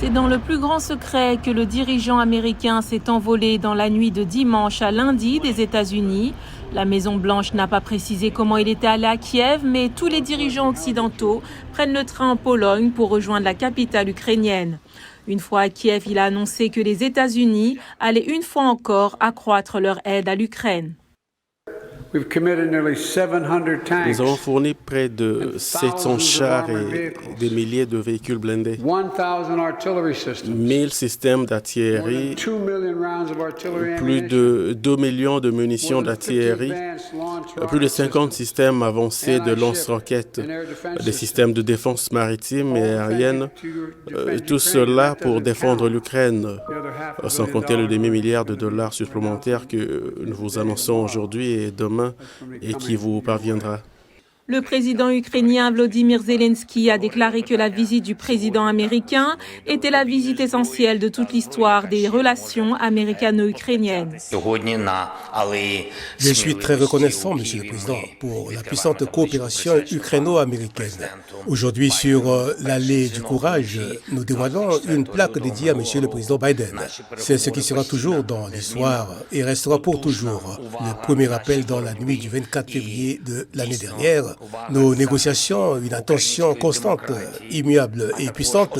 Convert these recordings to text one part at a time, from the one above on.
C'est dans le plus grand secret que le dirigeant américain s'est envolé dans la nuit de dimanche à lundi des États-Unis. La Maison-Blanche n'a pas précisé comment il était allé à Kiev, mais tous les dirigeants occidentaux prennent le train en Pologne pour rejoindre la capitale ukrainienne. Une fois à Kiev, il a annoncé que les États-Unis allaient une fois encore accroître leur aide à l'Ukraine. Nous avons fourni près de 700 chars et des milliers de véhicules blindés, 1000 systèmes d'artillerie, plus de 2 millions de munitions d'artillerie, plus de 50 systèmes avancés de lance-roquettes, des systèmes de défense maritime et aérienne, tout cela pour défendre l'Ukraine, sans compter le demi-milliard de dollars supplémentaires que nous vous annonçons aujourd'hui et demain et qui vous parviendra. Le président ukrainien Volodymyr Zelensky a déclaré que la visite du président américain était la visite essentielle de toute l'histoire des relations américano-ukrainiennes. Je suis très reconnaissant, Monsieur le Président, pour la puissante coopération ukraino-américaine. Aujourd'hui, sur l'allée du courage, nous dévoilons une plaque dédiée à Monsieur le Président Biden. C'est ce qui sera toujours dans l'histoire et restera pour toujours le premier appel dans la nuit du 24 février de l'année dernière. Nos négociations, une attention constante, immuable et puissante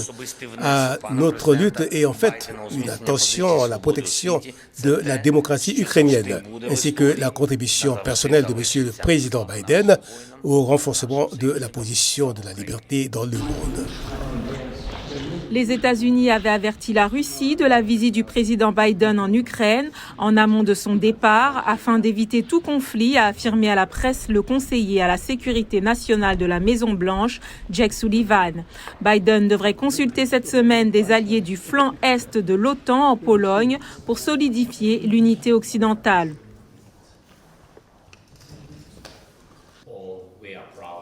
à notre lutte et en fait une attention à la protection de la démocratie ukrainienne, ainsi que la contribution personnelle de Monsieur le Président Biden au renforcement de la position de la liberté dans le monde. Les États-Unis avaient averti la Russie de la visite du président Biden en Ukraine en amont de son départ afin d'éviter tout conflit, a affirmé à la presse le conseiller à la sécurité nationale de la Maison-Blanche, Jake Sullivan. Biden devrait consulter cette semaine des alliés du flanc est de l'OTAN en Pologne pour solidifier l'unité occidentale.